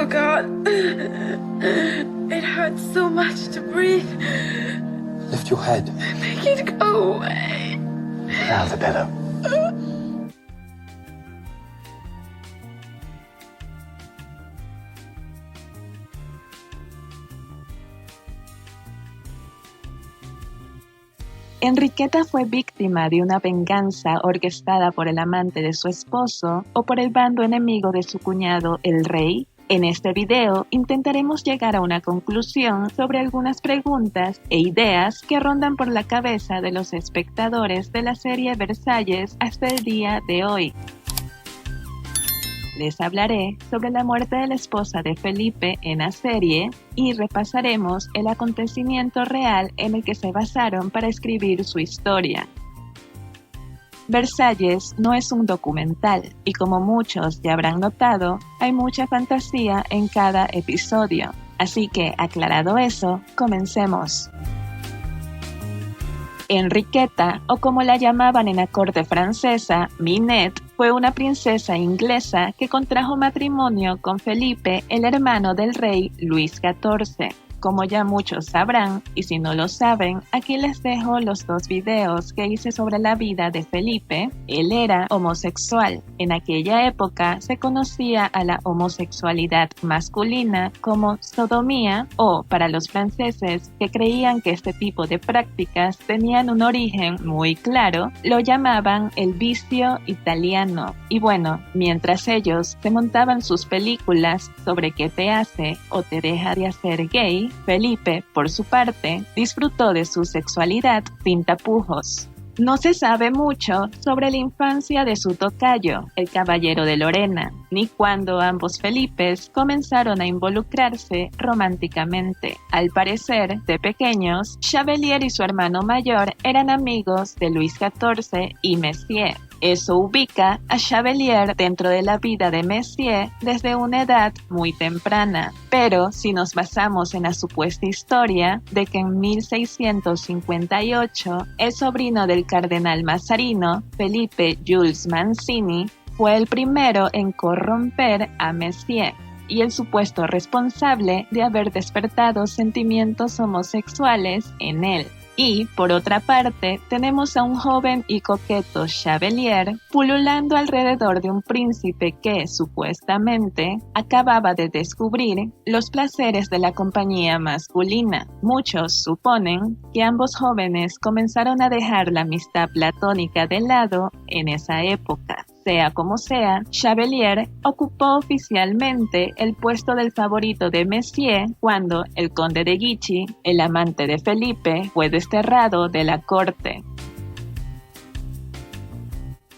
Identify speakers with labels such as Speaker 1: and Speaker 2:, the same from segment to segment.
Speaker 1: God. It hurts so much to breathe.
Speaker 2: Lift your head.
Speaker 1: Make it go away.
Speaker 2: Now the pillow.
Speaker 3: Enriqueta fue víctima de una venganza orquestada por el amante de su esposo o por el bando enemigo de su cuñado, el rey. En este video intentaremos llegar a una conclusión sobre algunas preguntas e ideas que rondan por la cabeza de los espectadores de la serie Versalles hasta el día de hoy. Les hablaré sobre la muerte de la esposa de Felipe en la serie y repasaremos el acontecimiento real en el que se basaron para escribir su historia. Versalles no es un documental y como muchos ya habrán notado, hay mucha fantasía en cada episodio. Así que, aclarado eso, comencemos. Enriqueta, o como la llamaban en la corte francesa, Minette, fue una princesa inglesa que contrajo matrimonio con Felipe, el hermano del rey Luis XIV. Como ya muchos sabrán, y si no lo saben, aquí les dejo los 2 videos que hice sobre la vida de Felipe. Él era homosexual. En aquella época se conocía a la homosexualidad masculina como sodomía, o para los franceses que creían que este tipo de prácticas tenían un origen muy claro, lo llamaban el vicio italiano. Y bueno, mientras ellos se montaban sus películas sobre qué te hace o te deja de hacer gay, Felipe, por su parte, disfrutó de su sexualidad sin tapujos. No se sabe mucho sobre la infancia de su tocayo, el caballero de Lorena, ni cuándo ambos Felipes comenzaron a involucrarse románticamente. Al parecer, de pequeños, Chavelier y su hermano mayor eran amigos de Luis XIV y Messier. Eso ubica a Chavelier dentro de la vida de Messier desde una edad muy temprana. Pero si nos basamos en la supuesta historia de que en 1658 el sobrino del cardenal Mazarino, Felipe Jules Mancini, fue el primero en corromper a Messier y el supuesto responsable de haber despertado sentimientos homosexuales en él. Y, por otra parte, tenemos a un joven y coqueto Chavelier pululando alrededor de un príncipe que, supuestamente, acababa de descubrir los placeres de la compañía masculina. Muchos suponen que ambos jóvenes comenzaron a dejar la amistad platónica de lado en esa época. Sea como sea, Chavelier ocupó oficialmente el puesto del favorito de Messier cuando el conde de Guiche, el amante de Felipe, fue desterrado de la corte.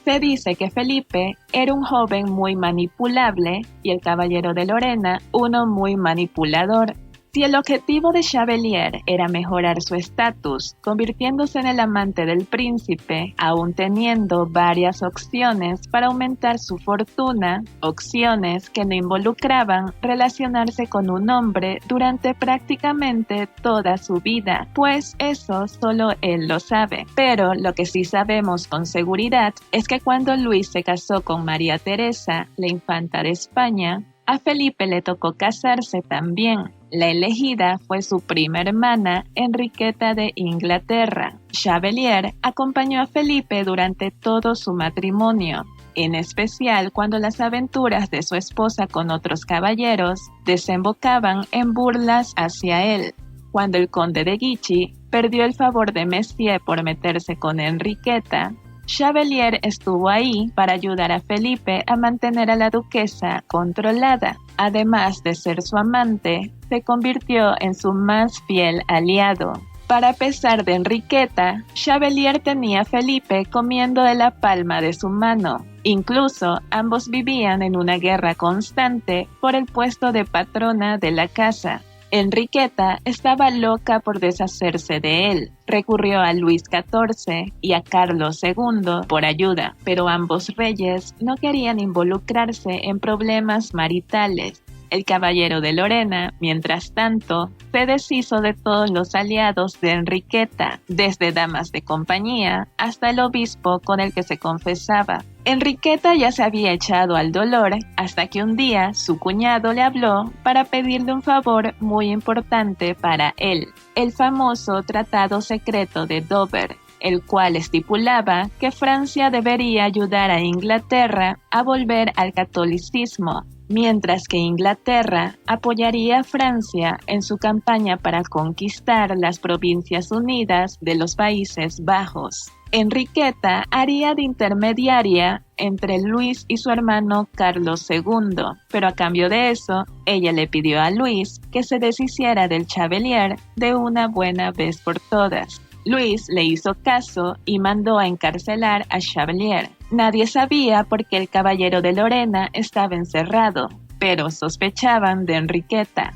Speaker 3: Se dice que Felipe era un joven muy manipulable y el caballero de Lorena uno muy manipulador. Si el objetivo de Chavelier era mejorar su estatus, convirtiéndose en el amante del príncipe, aún teniendo varias opciones para aumentar su fortuna, opciones que no involucraban relacionarse con un hombre durante prácticamente toda su vida, pues eso solo él lo sabe. Pero lo que sí sabemos con seguridad es que cuando Luis se casó con María Teresa, la infanta de España, a Felipe le tocó casarse también. La elegida fue su prima hermana, Enriqueta de Inglaterra. Chavelier acompañó a Felipe durante todo su matrimonio, en especial cuando las aventuras de su esposa con otros caballeros desembocaban en burlas hacia él. Cuando el conde de Guiche perdió el favor de Messier por meterse con Enriqueta, Chavelier estuvo ahí para ayudar a Felipe a mantener a la duquesa controlada. Además de ser su amante, se convirtió en su más fiel aliado. Para pesar de Enriqueta, Chavelier tenía a Felipe comiendo de la palma de su mano. Incluso ambos vivían en una guerra constante por el puesto de patrona de la casa. Enriqueta estaba loca por deshacerse de él. Recurrió a Luis XIV y a Carlos II por ayuda, pero ambos reyes no querían involucrarse en problemas maritales. El caballero de Lorena, mientras tanto, se deshizo de todos los aliados de Enriqueta, desde damas de compañía hasta el obispo con el que se confesaba. Enriqueta ya se había echado al dolor hasta que un día su cuñado le habló para pedirle un favor muy importante para él, el famoso Tratado Secreto de Dover, el cual estipulaba que Francia debería ayudar a Inglaterra a volver al catolicismo, mientras que Inglaterra apoyaría a Francia en su campaña para conquistar las Provincias Unidas de los Países Bajos. Enriqueta haría de intermediaria entre Luis y su hermano Carlos II, pero a cambio de eso, ella le pidió a Luis que se deshiciera del Chevalier de una buena vez por todas. Luis le hizo caso y mandó a encarcelar a Chevalier. Nadie sabía por qué el caballero de Lorena estaba encerrado, pero sospechaban de Enriqueta.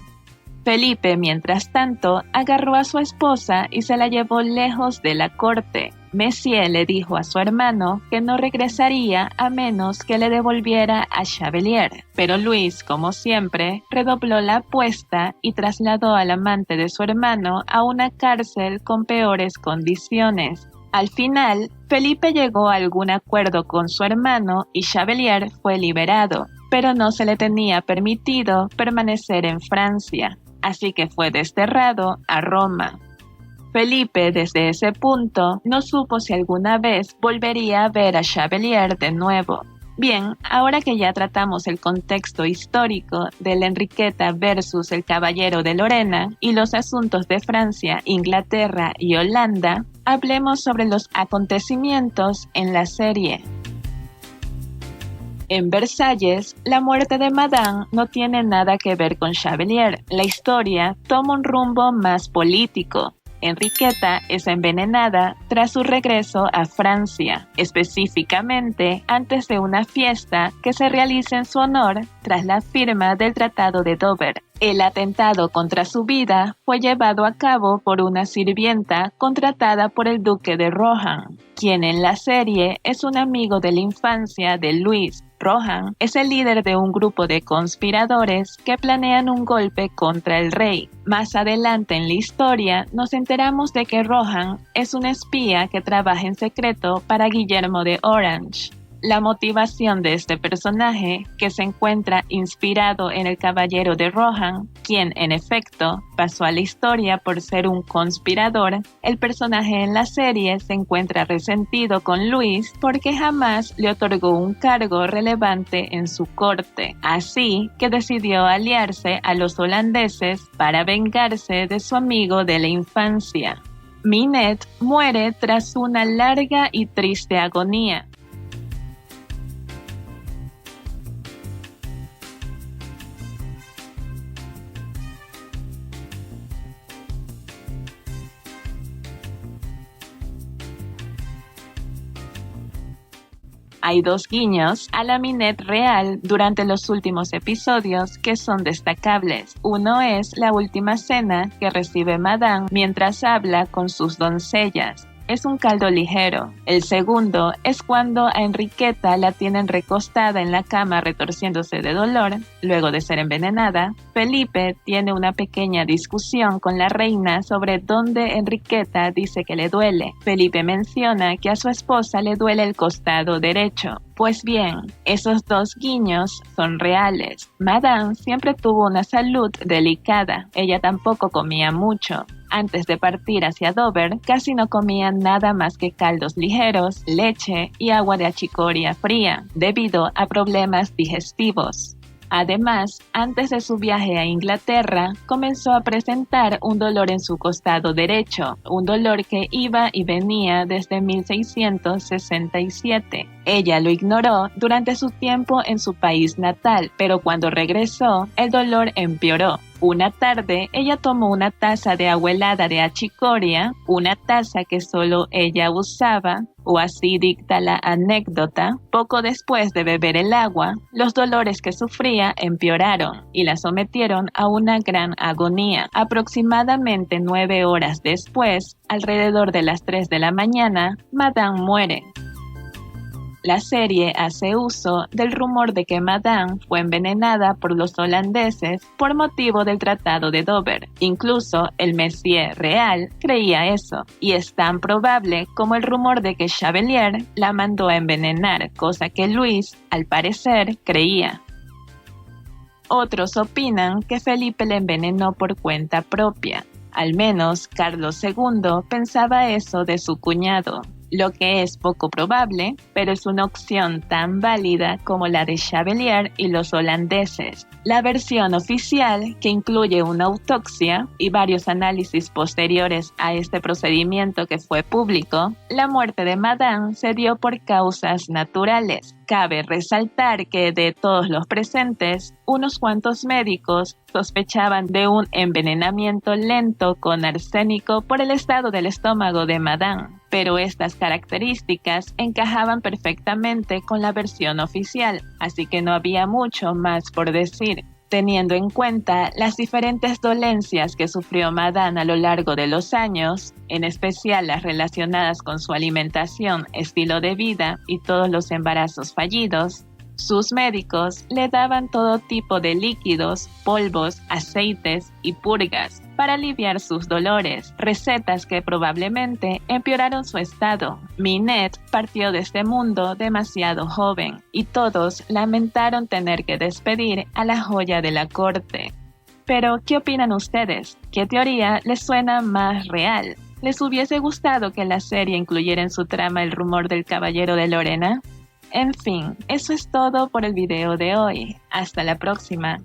Speaker 3: Felipe, mientras tanto, agarró a su esposa y se la llevó lejos de la corte. Messier le dijo a su hermano que no regresaría a menos que le devolviera a Chevalier, pero Luis, como siempre, redobló la apuesta y trasladó al amante de su hermano a una cárcel con peores condiciones. Al final, Felipe llegó a algún acuerdo con su hermano y Chevalier fue liberado, pero no se le tenía permitido permanecer en Francia, así que fue desterrado a Roma. Felipe, desde ese punto, no supo si alguna vez volvería a ver a Chevalier de nuevo. Bien, ahora que ya tratamos el contexto histórico de la Enriqueta versus el Caballero de Lorena y los asuntos de Francia, Inglaterra y Holanda, hablemos sobre los acontecimientos en la serie. En Versalles, la muerte de Madame no tiene nada que ver con Chevalier. La historia toma un rumbo más político. Enriqueta es envenenada tras su regreso a Francia, específicamente antes de una fiesta que se realiza en su honor tras la firma del Tratado de Dover. El atentado contra su vida fue llevado a cabo por una sirvienta contratada por el duque de Rohan, quien en la serie es un amigo de la infancia de Luis. Rohan es el líder de un grupo de conspiradores que planean un golpe contra el rey. Más adelante en la historia nos enteramos de que Rohan es un espía que trabaja en secreto para Guillermo de Orange. La motivación de este personaje, que se encuentra inspirado en el caballero de Rohan, quien en efecto pasó a la historia por ser un conspirador, el personaje en la serie se encuentra resentido con Luis porque jamás le otorgó un cargo relevante en su corte, así que decidió aliarse a los holandeses para vengarse de su amigo de la infancia. Minette muere tras una larga y triste agonía. Hay dos guiños a la Minette real durante los últimos episodios que son destacables. Uno es la última cena que recibe Madame mientras habla con sus doncellas. Es un caldo ligero. El segundo es cuando a Enriqueta la tienen recostada en la cama retorciéndose de dolor, luego de ser envenenada. Felipe tiene una pequeña discusión con la reina sobre dónde Enriqueta dice que le duele. Felipe menciona que a su esposa le duele el costado derecho. Pues bien, esos dos guiños son reales. Madame siempre tuvo una salud delicada. Ella tampoco comía mucho. Antes de partir hacia Dover, casi no comía nada más que caldos ligeros, leche y agua de achicoria fría, debido a problemas digestivos. Además, antes de su viaje a Inglaterra, comenzó a presentar un dolor en su costado derecho, un dolor que iba y venía desde 1667. Ella lo ignoró durante su tiempo en su país natal, pero cuando regresó, el dolor empeoró. Una tarde, ella tomó una taza de agua helada de achicoria, una taza que solo ella usaba, o así dicta la anécdota. Poco después de beber el agua, los dolores que sufría empeoraron y la sometieron a una gran agonía. Aproximadamente 9 horas después, alrededor de las 3 de la mañana, Madame muere. La serie hace uso del rumor de que Madame fue envenenada por los holandeses por motivo del Tratado de Dover. Incluso el Messier real creía eso, y es tan probable como el rumor de que Chevalier la mandó a envenenar, cosa que Luis, al parecer, creía. Otros opinan que Felipe le envenenó por cuenta propia. Al menos Carlos II pensaba eso de su cuñado, lo que es poco probable, pero es una opción tan válida como la de Chevalier y los holandeses. La versión oficial, que incluye una autopsia y varios análisis posteriores a este procedimiento que fue público, la muerte de Madame se dio por causas naturales. Cabe resaltar que de todos los presentes, unos cuantos médicos sospechaban de un envenenamiento lento con arsénico por el estado del estómago de Madame, pero estas características encajaban perfectamente con la versión oficial, así que no había mucho más por decir. Teniendo en cuenta las diferentes dolencias que sufrió Madame a lo largo de los años, en especial las relacionadas con su alimentación, estilo de vida y todos los embarazos fallidos, sus médicos le daban todo tipo de líquidos, polvos, aceites y purgas para aliviar sus dolores, recetas que probablemente empeoraron su estado. Minette partió de este mundo demasiado joven y todos lamentaron tener que despedir a la joya de la corte. Pero, ¿qué opinan ustedes? ¿Qué teoría les suena más real? ¿Les hubiese gustado que la serie incluyera en su trama el rumor del caballero de Lorena? En fin, eso es todo por el video de hoy. Hasta la próxima.